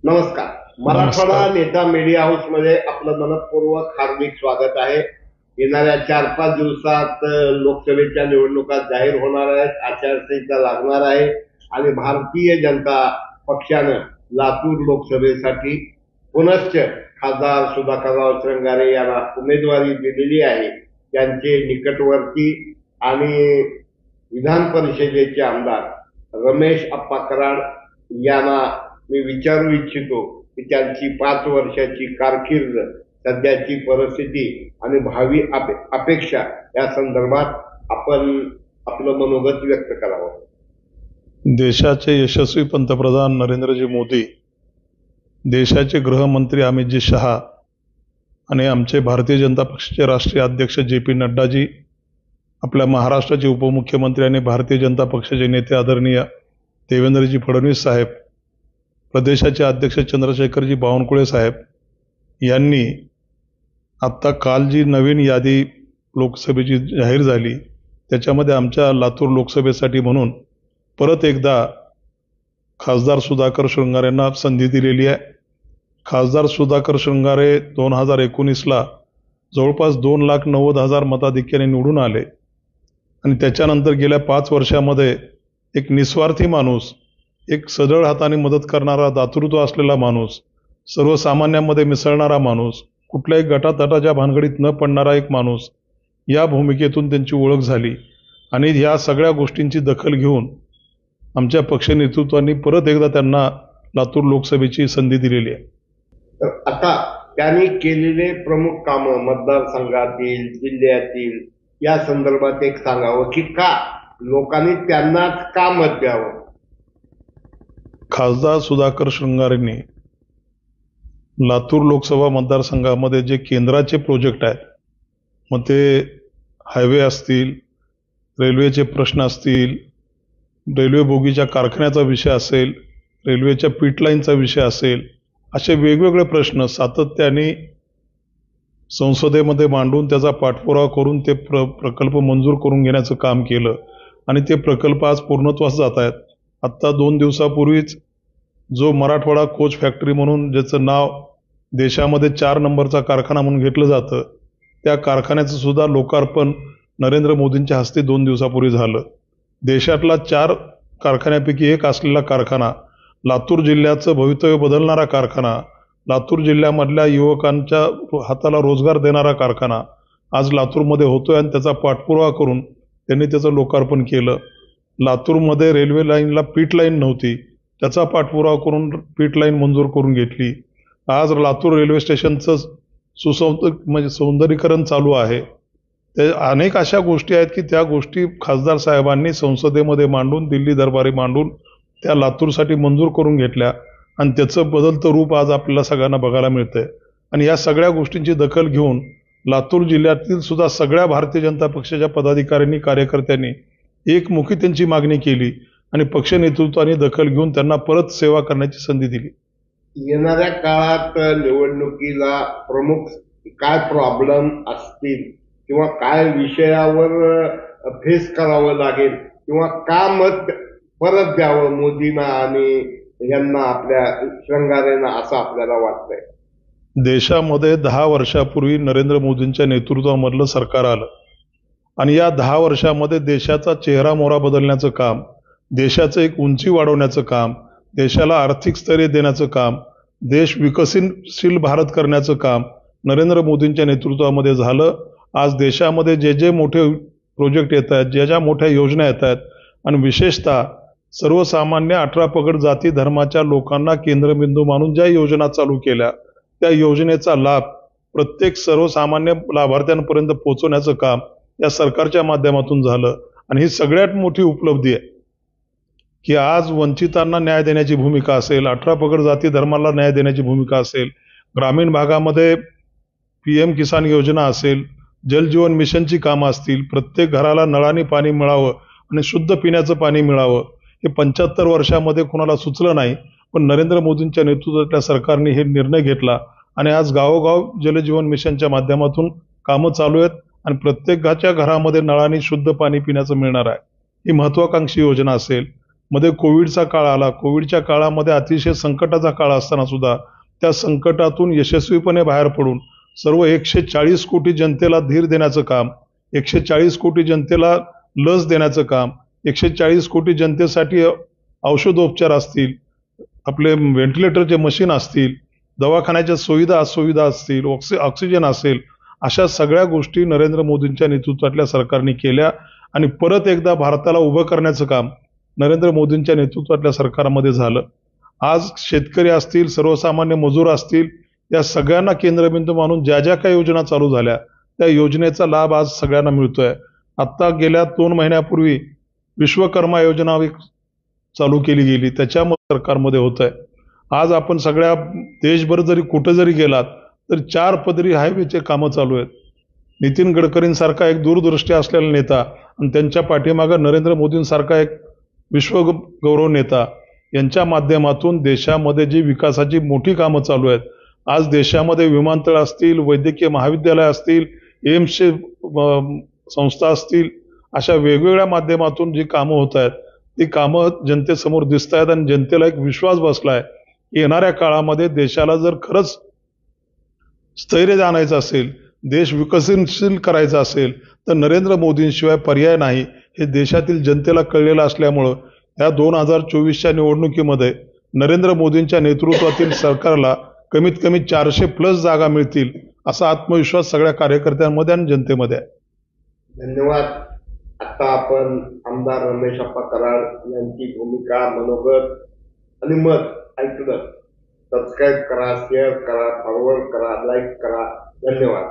नमस्कार. मराठवाडा नेता media house मध्ये आपलं मनपूर्वक हार्दिक स्वागत आहे. येणाऱ्या 4-5 दिवसात लोकसभेच्या निवडणुका जाहीर होणार आहेत, आचारसंहिता लागणार आहे आणि भारतीय जनता पक्षानं लातूर लोकसभेसाठी पुनश्च खासदार सुधाकरराव श्रंगारे यांना उमेदवारी दिलेली आहे. त्यांचे निकटवर्ती आणि विधान परिषदेचे आमदार रमेश अप्पा कराड यांना मी विचारू इच्छितो की त्यांची 5 वर्षाची कारकीर्द, सध्याची परिस्थिती आणि भावी अपेक्षा या संदर्भात आपण आपलं मनोगत व्यक्त करावं. देशाचे यशस्वी पंतप्रधान नरेंद्रजी मोदी, देशाचे गृहमंत्री अमितजी शहा आणि आमचे भारतीय जनता पक्षाचे राष्ट्रीय अध्यक्ष जे.पी. नड्डाजी, आपल्या महाराष्ट्राचे उपमुख्यमंत्री आणि भारतीय जनता पक्षाचे नेते आदरणीय देवेंद्रजी फडणवीस साहेब, प्रदेशाचे अध्यक्ष चंद्रशेखरजी बावनकुळे साहेब यांनी आत्ता काल जी नवीन यादी लोकसभेची जाहीर झाली त्याच्यामध्ये आमच्या लातूर लोकसभेसाठी म्हणून परत एकदा खासदार सुधाकर श्रंगारेंना संधी दिलेली आहे. खासदार सुधाकर श्रंगारे 2019ला जवळपास 2,90,000 मताधिक्याने निवडून आले आणि त्याच्यानंतर गेल्या 5 वर्षामध्ये एक निस्वार्थी माणूस, एक सढळ हाताने मदत करणारा, दातृत्व असलेला माणूस, सर्वसामान्यांमध्ये मिसळणारा माणूस, कुठल्याही गटातटाच्या भानगडीत न पडणारा एक माणूस, या भूमिकेतून त्यांची ओळख झाली आणि ह्या सगळ्या गोष्टींची दखल घेऊन आमच्या पक्ष नेतृत्वाने परत एकदा त्यांना लातूर लोकसभेची संधी दिलेली आहे. तर आता त्यांनी केलेले प्रमुख कामं मतदारसंघातील, जिल्ह्यातील या संदर्भात एक सांगावं की का लोकांनी त्यांनाच का मत द्यावं. खासदार सुधाकर श्रंगारेंनी लातूर लोकसभा मतदारसंघामध्ये जे केंद्राचे प्रोजेक्ट आहेत, मग ते हायवे असतील, रेल्वेचे प्रश्न असतील, रेल्वे बोगीच्या कारखान्याचा विषय असेल, रेल्वेच्या पिटलाईनचा विषय असेल, असे वेगवेगळे प्रश्न सातत्याने संसदेमध्ये मांडून त्याचा पाठपुरावा करून ते प्रकल्प मंजूर करून घेण्याचं काम केलं आणि ते प्रकल्प आज पूर्णत्वास जात आहेत. आत्ता 2 दिवसापूर्वीच जो मराठवाडा कोच फॅक्टरी म्हणून ज्याचं नाव देशामध्ये 4 नंबरचा कारखाना म्हणून घेतलं जातं, त्या कारखान्याचं सुद्धा लोकार्पण नरेंद्र मोदींच्या हस्ते 2 दिवसापूर्वी झालं. देशातला 4 कारखान्यापैकी एक असलेला कारखाना, लातूर जिल्ह्याचं भवितव्य बदलणारा कारखाना, लातूर जिल्ह्यामधल्या युवकांच्या हाताला रोजगार देणारा कारखाना आज लातूरमध्ये होतोय आणि त्याचा पाठपुरावा करून त्यांनी त्याचं लोकार्पण केलं. लातूरमध्ये रेल्वे लाईनला पीट लाईन नव्हती, त्याचा पाठपुरावा करून पीट लाईन मंजूर करून घेतली. आज लातूर रेल्वे स्टेशनचं सौंदर्यीकरण चालू आहे. ते अनेक अशा गोष्टी आहेत की त्या गोष्टी खासदार साहेबांनी संसदेमध्ये मांडून, दिल्ली दरबारी मांडून त्या लातूरसाठी मंजूर करून घेतल्या आणि त्याचं बदलतं रूप आज आपल्याला सगळ्यांना बघायला मिळतंय. आणि या सगळ्या गोष्टींची दखल घेऊन लातूर जिल्ह्यातील सुद्धा सगळ्या भारतीय जनता पक्षाच्या पदाधिकाऱ्यांनी, कार्यकर्त्यांनी एकमुखी त्यांची मागणी केली आणि पक्ष नेतृत्वाने दखल घेऊन त्यांना परत सेवा करण्याची संधी दिली. येणाऱ्या काळात निवडणुकीला प्रमुख काय प्रॉब्लेम असतील किंवा काय विषयावर फेस करावं लागेल किंवा का मत परत द्यावं मोदींना आणि यांना, आपल्या श्रंगारेंना, असं आपल्याला वाटतंय. देशामध्ये 10 वर्षापूर्वी नरेंद्र मोदींच्या नेतृत्वामधलं सरकार आलं आणि या 10 वर्षामध्ये देशाचा चेहरा मोहरा बदलण्याचं काम, देशाचं एक उंची वाढवण्याचं काम, देशाला आर्थिक स्थैर्य देण्याचं काम, देश विकसनशील भारत करण्याचं काम नरेंद्र मोदींच्या नेतृत्वामध्ये झालं. आज देशामध्ये जे जे मोठे प्रोजेक्ट येत आहेत, ज्या ज्या मोठ्या योजना येत आहेत आणि विशेषतः सर्वसामान्य 18 पगड जाती धर्माच्या लोकांना केंद्रबिंदू मानून ज्या योजना चालू केल्या, त्या योजनेचा लाभ प्रत्येक सर्वसामान्य लाभार्थ्यांपर्यंत पोहोचवण्याचं काम या सरकारच्या माध्यमातून झालं. आणि ही सगळ्यात मोठी उपलब्धी आहे की आज वंचितांना न्याय देण्याची भूमिका असेल, 18 पगड जाती धर्माला न्याय देण्याची भूमिका असेल, ग्रामीण भागामध्ये PM किसान योजना असेल, जलजीवन मिशनची कामं असतील, प्रत्येक घराला नळाने पाणी मिळावं आणि शुद्ध पिण्याचं पाणी मिळावं, हे 75 वर्षामध्ये कोणाला सुचलं नाही. पण नरेंद्र मोदींच्या नेतृत्वातल्या सरकारने हे निर्णय घेतला आणि आज गावोगाव जलजीवन मिशनच्या माध्यमातून कामं चालू आहेत आणि प्रत्येकाच्या घरामध्ये नळाने शुद्ध पाणी पिण्याचं मिळणार आहे. ही महत्वाकांक्षी योजना असेल, मध्ये कोविडचा काळ आला. कोविडच्या काळामध्ये अतिशय संकटाचा काळ असताना सुद्धा त्या संकटातून यशस्वीपणे बाहेर पडून सर्व 140 कोटी जनतेला धीर देण्याचं काम, 140 कोटी जनतेला लस देण्याचं काम, 140 कोटी जनतेसाठी औषधोपचार असतील, आपले व्हेंटिलेटरचे मशीन असतील, दवाखान्याच्या सुविधा असतील, ऑक्सिजन असेल, अशा सगळ्या गोष्टी नरेंद्र मोदींच्या नेतृत्वातल्या सरकारने केल्या आणि परत एकदा भारताला उभं करण्याचं काम नरेंद्र मोदींच्या नेतृत्वातल्या सरकारमध्ये झालं. आज शेतकरी असतील, सर्वसामान्य मजूर असतील, या सगळ्यांना केंद्रबिंदू मानून ज्या ज्या काही योजना चालू झाल्या त्या योजनेचा लाभ आज सगळ्यांना मिळतोय. आत्ता गेल्या 2 महिन्यापूर्वी विश्वकर्मा योजना चालू केली गेली, त्याच्यामध्ये सरकारमध्ये होत आहे. आज आपण सगळ्या देशभर जरी कुठं जरी गेलात तर 4 पदरी हायवेचे कामं चालू आहेत. नितीन गडकरींसारखा एक दूरदृष्टी असलेला नेता आणि त्यांच्या पाठीमागे नरेंद्र मोदींसारखा एक विश्वगौरव नेता यांच्या माध्यमातून देशामध्ये जी विकासाची मोठी कामं चालू आहेत. आज देशामध्ये विमानतळ असतील, वैद्यकीय महाविद्यालय असतील, एम्सचे संस्था असतील, अशा वेगवेगळ्या माध्यमातून जी कामं होत आहेत ती कामं जनतेसमोर दिसत आहेत आणि जनतेला एक विश्वास बसलाय की येणाऱ्या काळामध्ये देशाला जर खरंच स्थैर्य आणायचं असेल, देश विकसनशील करायचा असेल तर नरेंद्र मोदींशिवाय पर्याय नाही हे देशातील जनतेला कळलेलं असल्यामुळं या 2024च्या निवडणुकीमध्ये नरेंद्र मोदींच्या नेतृत्वातील सरकारला कमीत कमी 400+ जागा मिळतील असा आत्मविश्वास सगळ्या कार्यकर्त्यांमध्ये आणि जनतेमध्ये आहे. धन्यवाद. आता आपण आमदार रमेश अप्पा कराड यांची भूमिका, मनोगत आणि मत ऐकलं. सबस्क्राईब करा, शेअर करा, फॉरवर्ड करा, लाईक करा. धन्यवाद.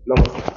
नमस्कार.